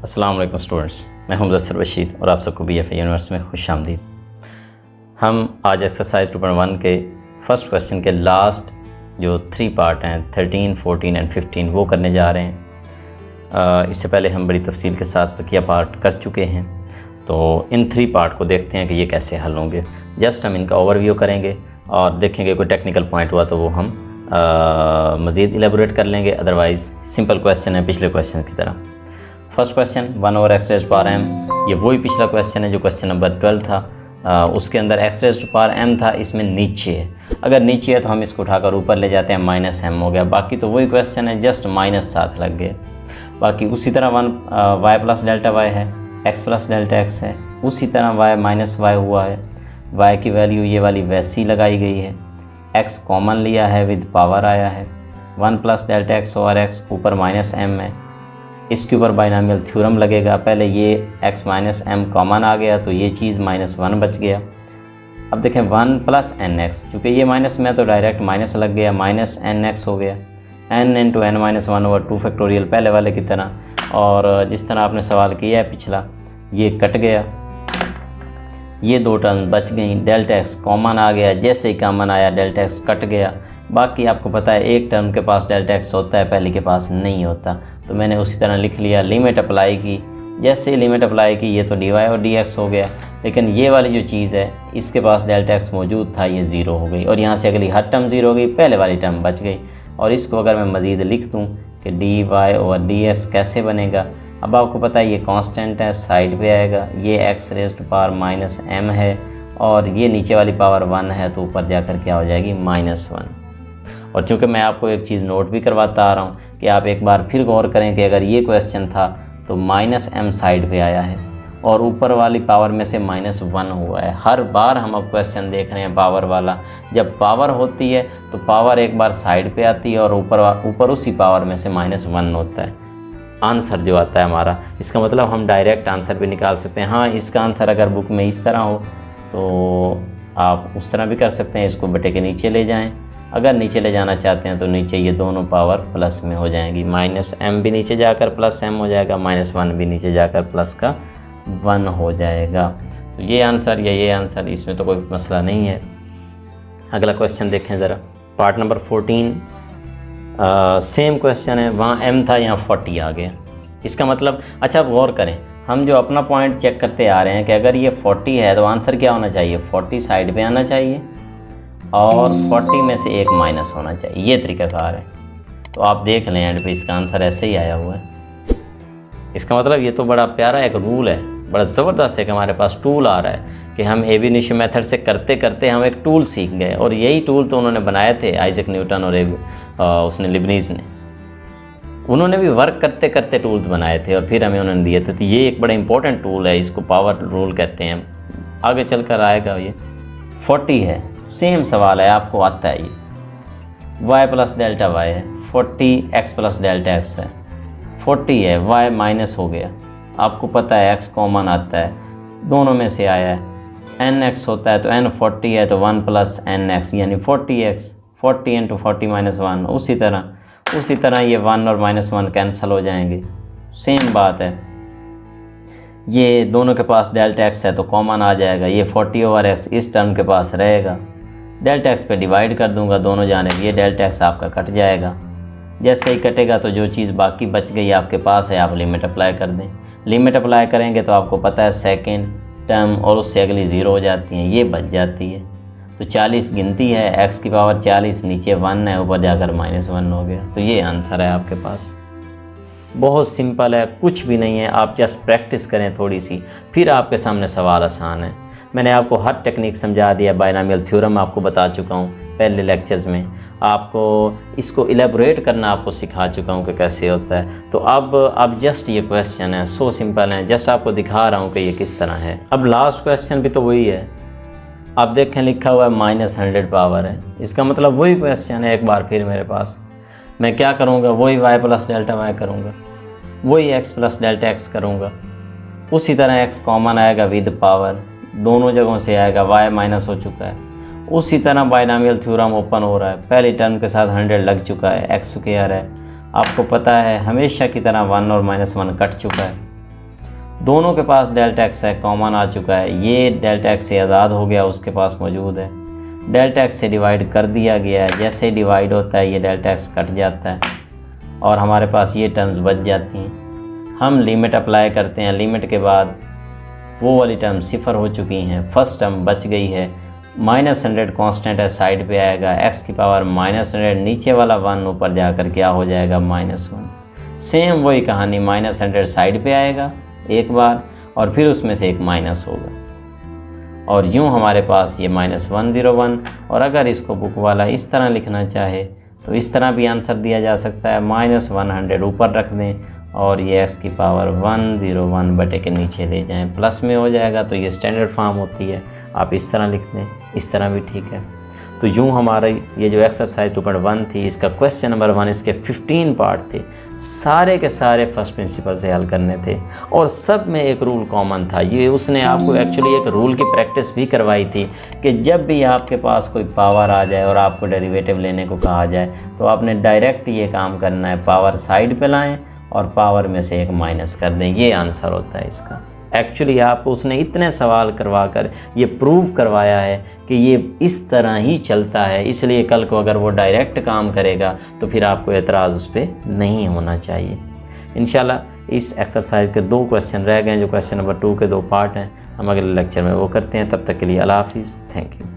अस्सलाम वालेकुम स्टूडेंट्स, मैं हूं मुदस्सिर बशीर और आप सबको BFA यूनिवर्स में खुश आमदीद। हम आज एक्सरसाइज 2.1 के फर्स्ट क्वेश्चन के लास्ट जो 3 पार्ट हैं 13, 14 एंड 15 वो करने जा रहे हैं। इससे पहले हम बड़ी तफसील के साथ बकिया पार्ट कर चुके हैं, तो इन 3 पार्ट को देखते हैं कि ये कैसे हल होंगे। जस्ट हम इनका ओवरव्यू करेंगे और देखेंगे कोई टेक्निकल पॉइंट हुआ तो वो हम मज़ीद एलेबोरेट कर लेंगे, अदरवाइज़ सिंपल क्वेश्चन है पिछले क्वेश्चन की तरह। फर्स्ट क्वेश्चन 1/x⁻m, ये वही पिछला क्वेश्चन है जो क्वेश्चन नंबर 12 था। उसके अंदर x⁻m था, इसमें नीचे है। अगर नीचे है तो हम इसको उठाकर ऊपर ले जाते हैं, -m हो गया। बाकी तो वही क्वेश्चन है, जस्ट माइनस साथ लग गए। बाकी उसी तरह y + Δy है, x + Δx है, उसी तरह y - y हुआ है। y की वैल्यू ये वाली वैसी लगाई गई है, x कॉमन लिया है विद पावर आया है, 1 + Δx और x ऊपर -m है। इसके ऊपर बाइनोमियल थ्योरम लगेगा। पहले ये x - m कॉमन आ गया तो ये चीज़ -1 बच गया। अब देखें 1 + nx, चूँकि ये माइनस में तो डायरेक्ट माइनस लग गया, -nx हो गया। n × n-1/2 फैक्टोरियल पहले वाले की तरह, और जिस तरह आपने सवाल किया है पिछला, ये कट गया, ये 2 टर्म बच गई। Δx कॉमन आ गया, जैसे ही कॉमन आया Δx कट गया। बाकी आपको पता है एक टर्म के पास Δx होता है, पहले के पास नहीं होता, तो मैंने उसी तरह लिख लिया। लिमिट अप्लाई की, जैसे ही लिमिट अप्लाई की ये तो dy और dx हो गया, लेकिन ये वाली जो चीज़ है इसके पास Δx मौजूद था, ये 0 हो गई, और यहाँ से अगली हर टर्म 0 हो गई, पहले वाली टर्म बच गई। और इसको अगर मैं मज़ीद लिख दूँ कि dy और ds कैसे बनेगा, अब आपको पता है ये कांस्टेंट है, साइड पे आएगा, ये x⁻m है और ये नीचे वाली पावर 1 है, तो ऊपर जाकर क्या हो जाएगी -1। और चूँकि मैं आपको एक चीज़ नोट भी करवाता आ रहा हूँ कि आप एक बार फिर गौर करें कि अगर ये क्वेश्चन था तो -m साइड पे आया है और ऊपर वाली पावर में से -1 हुआ है। हर बार हम अब क्वेश्चन देख रहे हैं पावर वाला, जब पावर होती है तो पावर एक बार साइड पे आती है और ऊपर उसी पावर में से -1 होता है। आंसर जो आता है हमारा, इसका मतलब हम डायरेक्ट आंसर भी निकाल सकते हैं। हाँ, इसका आंसर अगर बुक में इस तरह हो तो आप उस तरह भी कर सकते हैं, इसको बटे के नीचे ले जाएं। अगर नीचे ले जाना चाहते हैं तो नीचे ये दोनों पावर प्लस में हो जाएंगी, -m भी नीचे जाकर +m हो जाएगा, -1 भी नीचे जाकर +1 हो जाएगा। तो ये आंसर या ये आंसर, इसमें तो कोई मसला नहीं है। अगला क्वेश्चन देखें ज़रा, पार्ट नंबर 14। सेम क्वेश्चन है, वहाँ m था, यहाँ 40 आ गया। इसका मतलब, अच्छा आप गौर करें, हम जो अपना पॉइंट चेक करते आ रहे हैं कि अगर ये 40 है तो आंसर क्या होना चाहिए, 40 साइड पे आना चाहिए और 40 में से एक माइनस होना चाहिए, ये तरीक़ाकार है। तो आप देख लें एंड पे इसका आंसर ऐसे ही आया हुआ है। इसका मतलब ये तो बड़ा प्यारा एक रूल है, बड़ा ज़बरदस्त है कि हमारे पास टूल आ रहा है कि हम ab initio मेथड से करते करते हम एक टूल सीख गए, और यही टूल तो उन्होंने बनाए थे, आइजैक न्यूटन और उसने लिबनीज़ ने। उन्होंने भी वर्क करते करते टूल्स बनाए थे और फिर हमें उन्होंने दिए थे। तो ये एक बड़ा इंपॉर्टेंट टूल है, इसको पावर रूल कहते हैं। आगे चल कर आएगा। ये 40 है, सेम सवाल है, आपको आता है। ये y + Δy है, 40 x + Δx है, 40 है, y माइनस हो गया, आपको पता है x कॉमन आता है, दोनों में से आया है, nx होता है तो n 40 है तो 1 + nx यानी 40x, 40 × 40 - 1। उसी तरह ये 1 और -1 कैंसिल हो जाएंगे। सेम बात है, ये दोनों के पास Δx है तो कॉमन आ जाएगा, ये 40/x इस टर्म के पास रहेगा। Δx पे डिवाइड कर दूंगा दोनों जानिब, ये Δx आपका कट जाएगा। जैसे ही कटेगा तो जो चीज़ बाकी बच गई आपके पास है, आप लिमिट अप्लाई कर दें। लिमिट अप्लाई करेंगे तो आपको पता है सेकंड टर्म और उससे अगली 0 हो जाती हैं, ये बच जाती है। तो 40 गिनती है, x की पावर 40, नीचे 1 है, ऊपर जाकर -1 हो गया। तो ये आंसर है आपके पास। बहुत सिंपल है, कुछ भी नहीं है, आप जस्ट प्रैक्टिस करें थोड़ी सी, फिर आपके सामने सवाल आसान है। मैंने आपको हर टेक्निक समझा दिया, बाइनोमियल थ्योरम आपको बता चुका हूँ पहले लेक्चर्स में, आपको इसको एलेबोरेट करना आपको सिखा चुका हूँ कि कैसे होता है। तो अब जस्ट ये क्वेश्चन है, सो सिंपल है, जस्ट आपको दिखा रहा हूँ कि ये किस तरह है। अब लास्ट क्वेश्चन भी तो वही है, आप देखें लिखा हुआ है -100 पावर है, इसका मतलब वही क्वेश्चन है। एक बार फिर मेरे पास, मैं क्या करूँगा, वही y + Δy करूँगा, वही x + Δx करूँगा, उसी तरह x कॉमन आएगा विद पावर, दोनों जगहों से आएगा, y माइनस हो चुका है। उसी तरह बाइनोमियल थ्योरम ओपन हो रहा है, पहली टर्म के साथ 100 लग चुका है, x² है, आपको पता है हमेशा की तरह 1 और -1 कट चुका है, दोनों के पास डेल्टा एक्स है, कॉमन आ चुका है, ये डेल्टा एक्स से आज़ाद हो गया, उसके पास मौजूद है, डेल्टा एक्स से डिवाइड कर दिया गया है, जैसे डिवाइड होता है ये डेल्टा एक्स कट जाता है और हमारे पास ये टर्म्स बच जाती हैं। हम लिमिट अप्लाई करते हैं, लिमिट के बाद वो वाली टर्म सिफर हो चुकी हैं, फर्स्ट टर्म बच गई है, -100 कांस्टेंट है, साइड पे आएगा, x की पावर -100, नीचे वाला 1 ऊपर जाकर क्या हो जाएगा -1। सेम वही कहानी, -100 साइड पे आएगा एक बार और फिर उसमें से एक माइनस होगा और यूँ हमारे पास ये -101। और अगर इसको बुक वाला इस तरह लिखना चाहे तो इस तरह भी आंसर दिया जा सकता है, -100 ऊपर रख दें और ये x की पावर 101 बटे के नीचे ले जाएं, प्लस में हो जाएगा, तो ये स्टैंडर्ड फॉर्म होती है। आप इस तरह लिख दें, इस तरह भी ठीक है। तो यूँ हमारा ये जो एक्सरसाइज 2.1 थी, इसका क्वेश्चन नंबर 1, इसके 15 पार्ट थे, सारे के सारे फर्स्ट प्रिंसिपल से हल करने थे और सब में एक रूल कॉमन था। ये उसने आपको एक्चुअली एक रूल की प्रैक्टिस भी करवाई थी कि जब भी आपके पास कोई पावर आ जाए और आपको डेरिवेटिव लेने को कहा जाए तो आपने डायरेक्ट ये काम करना है, पावर साइड पे लाएं और पावर में से एक माइनस कर दें, ये आंसर होता है इसका। एक्चुअली आपको उसने इतने सवाल करवा कर ये प्रूव करवाया है कि ये इस तरह ही चलता है, इसलिए कल को अगर वो डायरेक्ट काम करेगा तो फिर आपको एतराज़ उस पर नहीं होना चाहिए। इंशाल्लाह इस एक्सरसाइज के 2 क्वेश्चन रह गए, जो क्वेश्चन नंबर 2 के 2 पार्ट हैं, हम अगले लेक्चर में वो करते हैं। तब तक के लिए अल्लाह हाफिज़, थैंक यू।